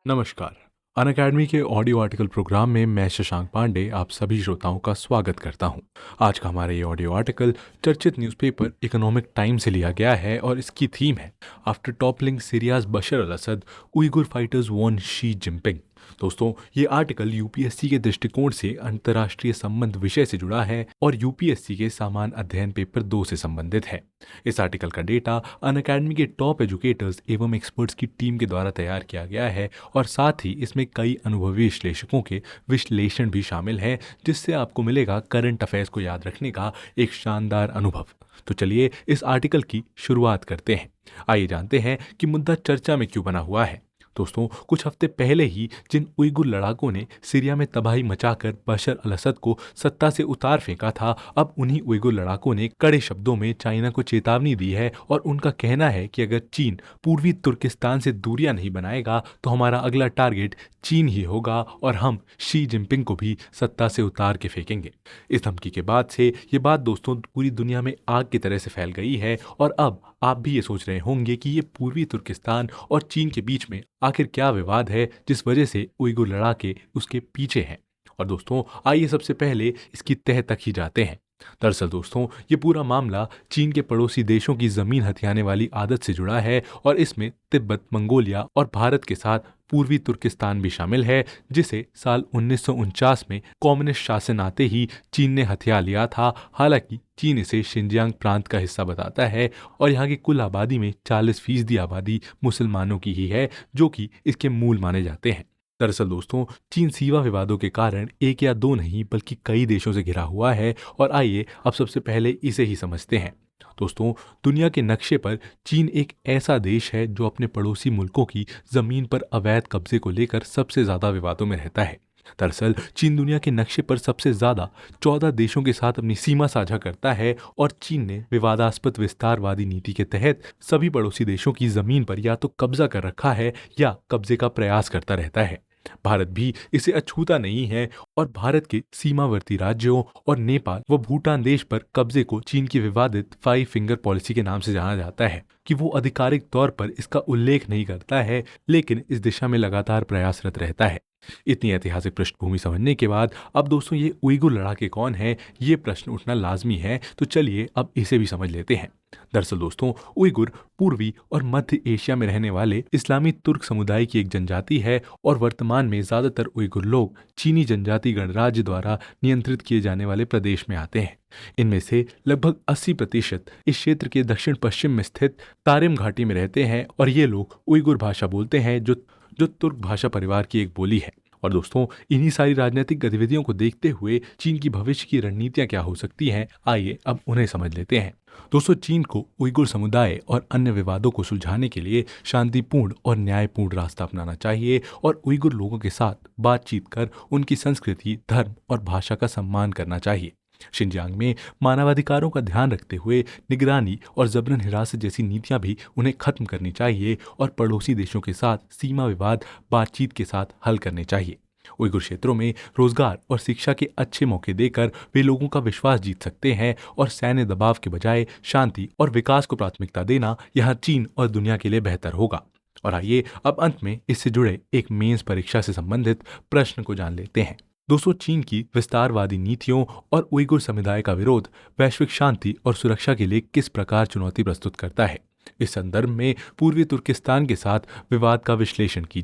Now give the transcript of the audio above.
नमस्कार। अनअकैडमी के audio article programme में मैं शशांक पांडे आप सभी श्रोताओं का स्वागत करता हूं। आज का हमारा ये ऑडियो आर्टिकल चर्चित न्यूज़पेपर इकोनॉमिक टाइम से लिया गया है और इसकी थीम है after toppling Syria's Bashar al Assad Uyghur fighters warn Xi Jinping. दोस्तों, ये आर्टिकल यूपीएससी के दृष्टिकोण से अंतर्राष्ट्रीय संबंध विषय से जुड़ा है और यूपीएससी के सामान्य अध्ययन पेपर 2 से संबंधित है। इस आर्टिकल का डेटा अनअकैडमी के टॉप एजुकेटर्स एवं एक्सपर्ट्स की टीम के द्वारा तैयार किया गया है और साथ ही इसमें कई अनुभवी विश्लेषकों के विश्लेषण भी शामिल है, जिससे आपको मिलेगा करंट अफेयर्स को याद रखने का एक शानदार अनुभव। तो चलिए इस आर्टिकल की शुरुआत करते हैं। आइए जानते हैं कि मुद्दा चर्चा में क्यों बना हुआ है। दोस्तों, कुछ हफ्ते पहले ही जिन उइगुर लड़ाकों ने सीरिया में तबाही मचाकर बशर अल असद को सत्ता से उतार फेंका था, अब उन्हीं उइगुर लड़ाकों ने कड़े शब्दों में चाइना को चेतावनी दी है और उनका कहना है कि अगर चीन पूर्वी तुर्किस्तान से दूरियां नहीं बनाएगा तो हमारा अगला टारगेट चीन ही होगा और हम शी जिनपिंग को भी सत्ता से उतार के फेंकेंगे। इस धमकी के बाद से ये बात दोस्तों पूरी दुनिया में आग की तरह से फैल गई है और अब आप भी ये सोच रहे होंगे कि ये पूर्वी तुर्किस्तान और चीन के बीच में आखिर क्या विवाद है जिस वजह से उइगुर लड़ाके उसके पीछे हैं। और दोस्तों, आइए सबसे पहले इसकी तह तक ही जाते हैं। दरअसल दोस्तों, ये पूरा मामला चीन के पड़ोसी देशों की जमीन हथियाने वाली आदत से जुड़ा है और इसमें तिब्बत, मंगोलिया और भारत के साथ पूर्वी तुर्किस्तान भी शामिल है, जिसे साल 1949 में कम्युनिस्ट शासन आते ही चीन ने हथिया लिया था। हालांकि चीन इसे शिनजियांग प्रांत का हिस्सा बताता है और यहाँ की कुल आबादी में 40% आबादी मुसलमानों की ही है, जो कि इसके मूल माने जाते हैं। दरअसल दोस्तों, चीन सीमा विवादों के कारण एक या दो नहीं बल्कि कई देशों से घिरा हुआ है और आइए अब सबसे पहले इसे ही समझते हैं। दोस्तों, दुनिया के नक्शे पर चीन एक ऐसा देश है जो अपने पड़ोसी मुल्कों की जमीन पर अवैध कब्जे को लेकर सबसे ज्यादा विवादों में रहता है। दरअसल चीन दुनिया के नक्शे पर सबसे ज्यादा 14 देशों के साथ अपनी सीमा साझा करता है और चीन ने विवादास्पद विस्तारवादी नीति के तहत सभी पड़ोसी देशों की जमीन पर या तो कब्जा कर रखा है या कब्जे का प्रयास करता रहता है। भारत भी इसे अछूता नहीं है और भारत के सीमावर्ती राज्यों और नेपाल व भूटान देश पर कब्जे को चीन की विवादित 5 फिंगर पॉलिसी के नाम से जाना जाता है कि वो आधिकारिक तौर पर इसका उल्लेख नहीं करता है, लेकिन इस दिशा में लगातार प्रयासरत रहता है। इतनी ऐतिहासिक पृष्ठभूमि समझने के बाद अब दोस्तों ये उइगुर लड़ाके कौन है, ये प्रश्न उठना लाजमी है। तो चलिए अब इसे भी समझ लेते हैं। दरअसल दोस्तों, उइगुर पूर्वी और मध्य एशिया में रहने वाले इस्लामी तुर्क समुदाय की एक जनजाति है और वर्तमान में ज्यादातर उइगुर लोग चीनी जनजाति गणराज्य द्वारा नियंत्रित किए जाने वाले प्रदेश में आते हैं। इनमें से लगभग 80% इस क्षेत्र के दक्षिण पश्चिम में स्थित तारिम घाटी में रहते हैं और ये लोग उइगुर भाषा बोलते हैं जो तुर्क भाषा परिवार की एक बोली है। और दोस्तों, इन्हीं सारी राजनीतिक गतिविधियों को देखते हुए चीन की भविष्य की रणनीतियां क्या हो सकती हैं, आइए अब उन्हें समझ लेते हैं। दोस्तों, चीन को उइगुर समुदाय और अन्य विवादों को सुलझाने के लिए शांतिपूर्ण और न्यायपूर्ण रास्ता अपनाना चाहिए और उइगुर लोगों के साथ बातचीत कर उनकी संस्कृति, धर्म और भाषा का सम्मान करना चाहिए। शिनजियांग में मानवाधिकारों का ध्यान रखते हुए निगरानी और जबरन हिरासत जैसी नीतियां भी उन्हें खत्म करनी चाहिए और पड़ोसी देशों के साथ सीमा विवाद बातचीत के साथ हल करने चाहिए। उइगुर क्षेत्रों में रोजगार और शिक्षा के अच्छे मौके देकर वे लोगों का विश्वास जीत सकते हैं और सैन्य दबाव के बजाय शांति और विकास को प्राथमिकता देना यहाँ चीन और दुनिया के लिए बेहतर होगा। और आइए अब अंत में इससे जुड़े एक मेंस परीक्षा से संबंधित प्रश्न को जान लेते हैं। दोस्तों, चीन की विस्तारवादी नीतियों और उइगुर समुदाय का विरोध वैश्विक शांति और सुरक्षा के लिए किस प्रकार चुनौती प्रस्तुत करता है? इस संदर्भ में पूर्वी तुर्किस्तान के साथ विवाद का विश्लेषण कीजिए।